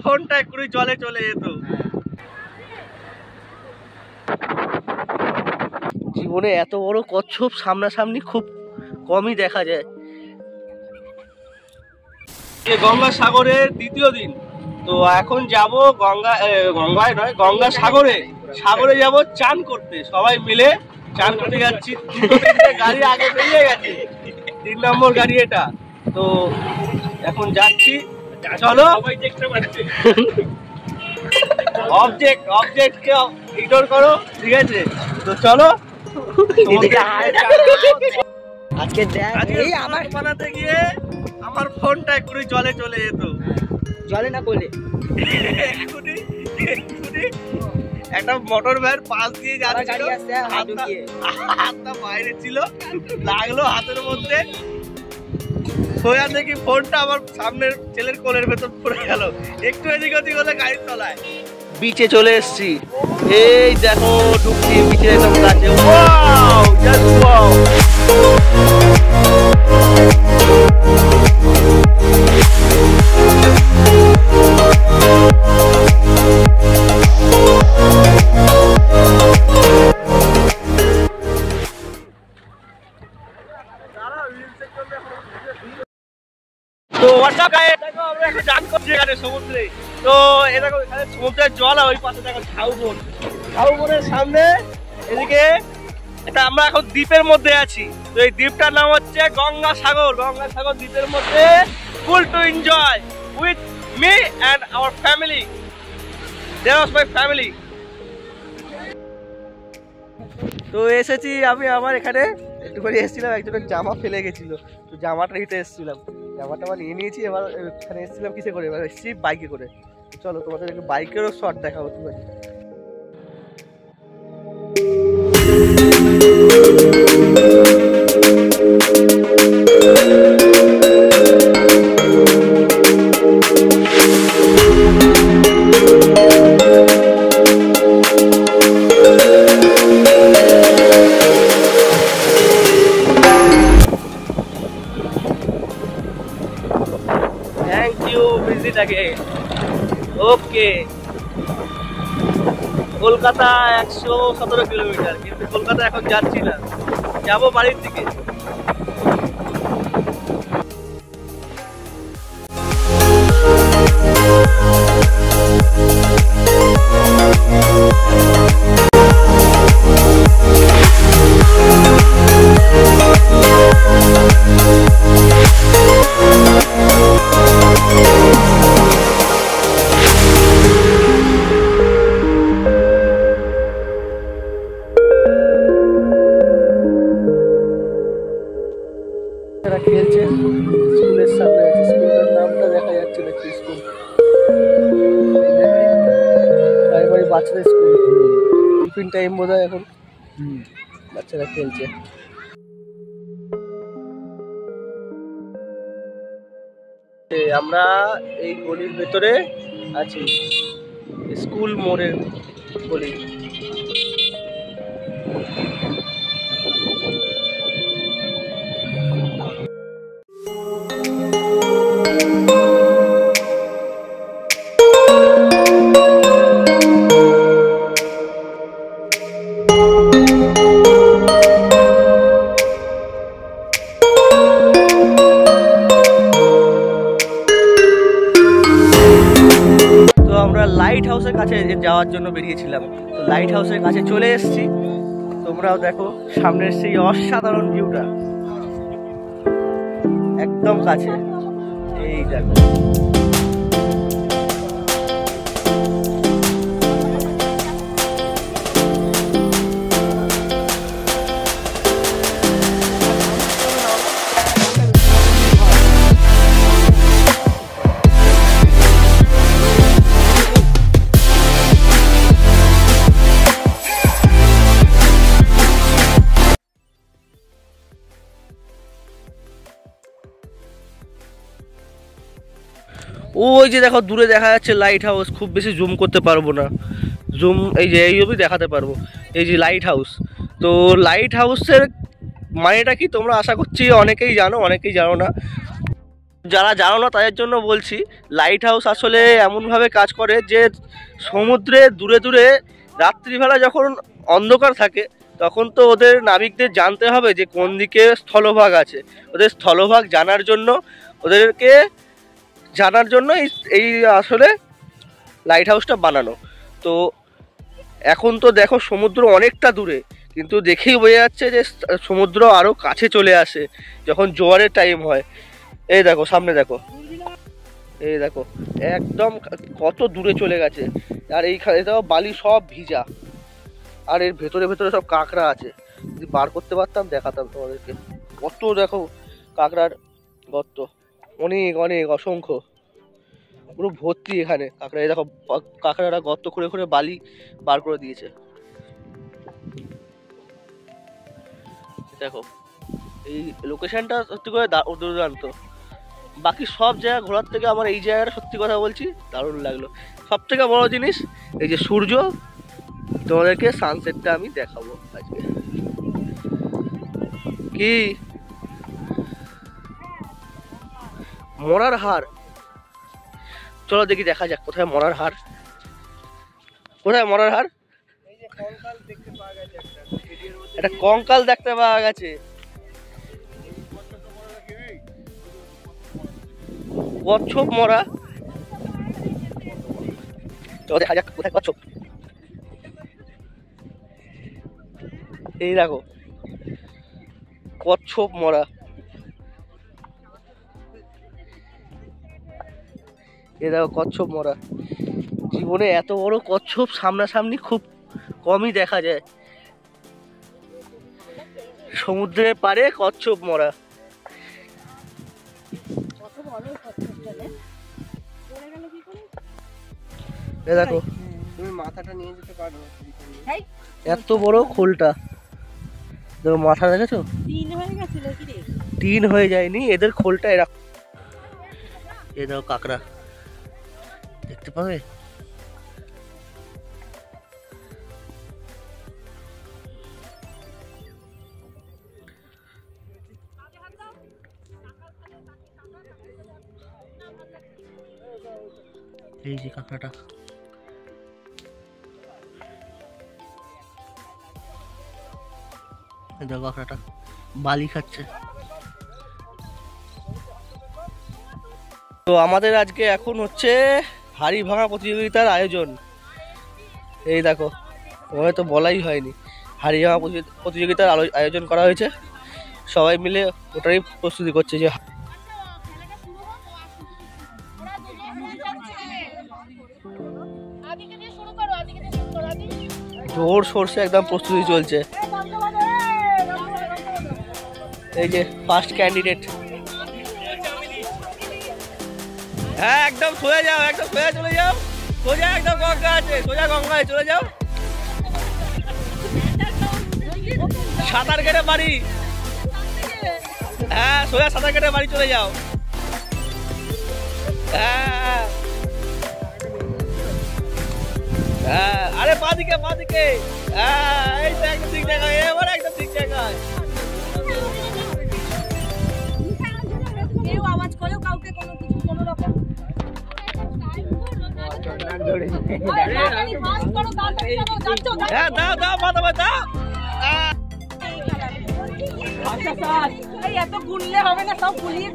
ফোনটা একটু জলে চলে যেত। জীবনে এত বড় কচ্ছপ সামনাসামনি খুব কমই দেখা যায়। গঙ্গাসাগরের দ্বিতীয় দিন, তো এখন যাব গঙ্গায় নয়, গঙ্গাসাগরে যাব চান করতে। সবাই মিলে চান করতে যাচ্ছি। দুটো তিনটে গাড়ি আগে বেরিয়ে গেছে, 3 নম্বর গাড়ি এটা। তো এখন যাচ্ছি, চলো। অবজেক্টকে ইগনোর করো, ঠিক আছে? তো চলো। আজকে আমার বানাতে গিয়ে আমার ফোনটা একটু জলে চলে যেত। জলে না করলে একটা মোটর ভ্যান পাশ দিয়ে যাচ্ছিল, হাতটা বাইরে ছিল, লাগলো হাতের মধ্যে। সোজা দেখি ফোনটা আমার সামনের ছেলের কোলের ভেতর পড়ে গেল। একটু এদিক ওদিক হলে গাড়ির তলায়। বিচে চলে এসছি, এই দেখো ঢুকছি বিচে, একদম কাছে। Wow, just wow. তো হোয়াটসঅ্যাপ গাইস, দেখো আমরা এখন চান করছি এখানে সমুদ্রে। তো এ দেখো এখানে সমুদ্রের জল, আর ওই পাশে দেখো ঝাউবন। ঝাউবনের সামনে এদিকে এটা আমরা এখন দ্বীপের মধ্যে আছি। তো এই দ্বীপটার নাম হচ্ছে গঙ্গাসাগর। গঙ্গাসাগর দ্বীপের মধ্যে full to enjoy with me and our family. There was my family. তো এসেছি আমি আমার এখানে, একটু করে এসেছিলাম, একজনের জামা ফেলে গেছিল, তো জামাটা নিতে এসেছিলাম। জামাটা আমার নিয়ে নিয়েছি। এবার এখানে এসেছিলাম কিসে করে, এবার এসেছি বাইকে করে। চলো তোমাদের একটু বাইকেরও শট দেখাবো। তুমি থ্যাংক ইউ ভিজিটাকে। ওকে, কলকাতা 117 কিলোমিটার, কিন্তু কলকাতা এখন যাচ্ছি না, যাবো বাড়ির দিকে। খেলছে স্কুলের সামনে আছে, স্কুলটার নামটা দেখা যাচ্ছে না, কি স্কুল, প্রাইমারি বাচ্চাদের স্কুল। টিফিন টাইম বোধ হয় এখন, বাচ্চারা খেলছে। আমরা এই গলির ভেতরে আছি, স্কুল মোড়ের গলি। লাইট হাউসের কাছে যাওয়ার জন্য বেরিয়েছিলাম, তো লাইট হাউসের কাছে চলে এসেছি। তোমরাও দেখো সামনের সেই অসাধারণ ভিউটা, একদম কাছে, এই দেখো। ওই যে দেখো দূরে দেখা যাচ্ছে লাইট হাউস, খুব বেশি জুম করতে পারবো না, জুম এই যে এই অবধি দেখাতে পারবো, এই যে লাইট হাউস। তো লাইট হাউসের মানেটা কি তোমরা আশা করছি অনেকেই জানো, অনেকেই জানো না। যারা জানো না তাদের জন্য বলছি, লাইট হাউস আসলে এমনভাবে কাজ করে যে সমুদ্রে দূরে দূরে রাত্রিবেলা যখন অন্ধকার থাকে তখন তো ওদের নাবিকদের জানতে হবে যে কোন দিকে স্থলভাগ আছে। ওদের স্থলভাগ জানার জন্য ওদেরকে এই আসলে লাইট হাউসটা বানানো। তো এখন তো দেখো সমুদ্র অনেকটা দূরে, কিন্তু দেখেই বোঝা যাচ্ছে যে সমুদ্র আরও কাছে চলে আসে যখন জোয়ারের টাইম হয়। এই দেখো সামনে দেখো, এই দেখো একদম কত দূরে চলে গেছে। আর এইখানে দেখো বালি সব ভিজা, আর এর ভেতরে ভেতরে সব কাঁকড়া আছে। যদি বার করতে পারতাম দেখাতাম তোমাদেরকে। কত দেখো কাঁকড়ার গর্ত, অনেক অনেক অসংখ্য, পুরো ভর্তি এখানে কাঁকড়া। এই দেখো কাঁকড়ারা গর্ত করে করে বালি বার করে দিয়েছে। দেখো এই লোকেশনটা সত্যি করে দুর্দান্ত। বাকি সব জায়গা ঘোরার থেকে আমার এই জায়গাটা সত্যি কথা বলছি দারুণ লাগলো। সব থেকে বড় জিনিস এই যে সূর্য, তোমাদেরকে সানসেটটা আমি দেখাবো আজকে। কি মরার হাড়, চলো দেখি দেখা যাক কোথায় মরার হাড়। কোথায় মরার হাড়? একটা কঙ্কাল দেখতে পাওয়া গেছে। কচ্ছপ মরা, চলো দেখা যাক কোথায় কচ্ছপ। এই দেখো কচ্ছপ মরা, এই দেখো কচ্ছপ মরা। জীবনে এত বড় কচ্ছপ সামনাসামনি খুব কমই দেখা যায়। সমুদ্রের পাড়ে কচ্ছপ মরা। দেখো তুমি মাথাটা নিয়ে যেতে পারো, এত বড় খোলটা দেখো। মাথা দেখেছো? তিন হয়ে যায়নি, এদের খোলটা এরকম। এই দেখো কাঁকড়া দেখতে পাবে। এই যে কাঁকড়াটা, দেখো কাঁকড়াটা বালি খাচ্ছে। তো আমাদের আজকে এখন হচ্ছে হাড়ি ভাঙা প্রতিযোগিতার আয়োজন। এই দেখো তোমায় তো বলাই হয়নি, হাড়ি ভাঙা প্রতিযোগিতার আয়োজন করা হয়েছে। সবাই মিলে ওটারই প্রস্তুতি করছে। যে জোর সরষে একদম প্রস্তুতি চলছে। এই যে ফার্স্ট ক্যান্ডিডেট। হ্যাঁ একদম সোজা যাও, একদম সোজা চলে যাও, সোজা একদম গঙ্গা আছে, সোজা গঙ্গায় চলে যাও। সাঁতার কেটে বাড়ি, হ্যাঁ সোজা সাঁতার কেটে বাড়ি চলে যাও। হ্যাঁ হ্যাঁ আরে বাদিকে বাদিকে, হ্যাঁ এই তো একদম ঠিক জায়গায়, এবার একদম ঠিক জায়গায়। আওয়াজ করেও কাউকে কোনো কিছু কোনো রকম দাও দাও মাথা দাও। এত গুনলে হবে না, সব গুলিয়ে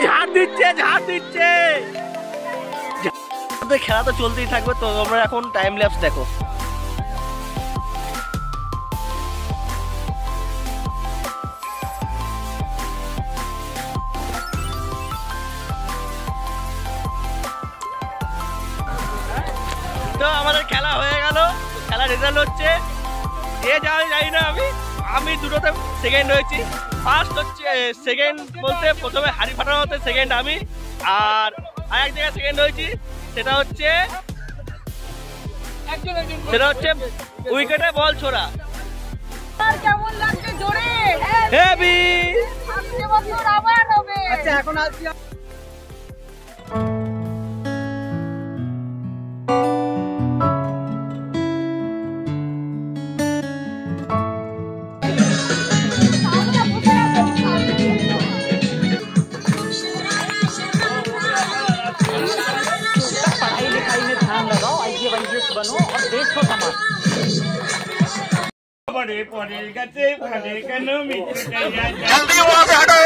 ঝাড় দিচ্ছে, ঝাড় দিচ্ছে। খেলা তো চলতেই থাকবে। তো তোমরা এখন টাইম ল্যাপস দেখো। তো আমাদের খেলা হয়ে গেল, খেলা রেজাল্ট হচ্ছে কে যাবে জানি না। আমি দুটোতে সেকেন্ড হয়েছি। ফার্স্ট হচ্ছে, সেকেন্ড বলতে প্রথমে হাড়ি ফাটানো হতে সেকেন্ড আমি, আর আরেক জায়গায় সেকেন্ড হয়েছি, সেটা হচ্ছে উইকেটে বল ছোড়া। কেমন লাগছে? জোরে হেভি। আজকে বছর আবার হবে। আচ্ছা এখন আসছি। पढ़ाई लिखाई में ध्यान लगाओ, IAS बनो और देश को संभालो। बड़े पड़े गते भले कनो मित्र जल्दी वहाँ से हटो।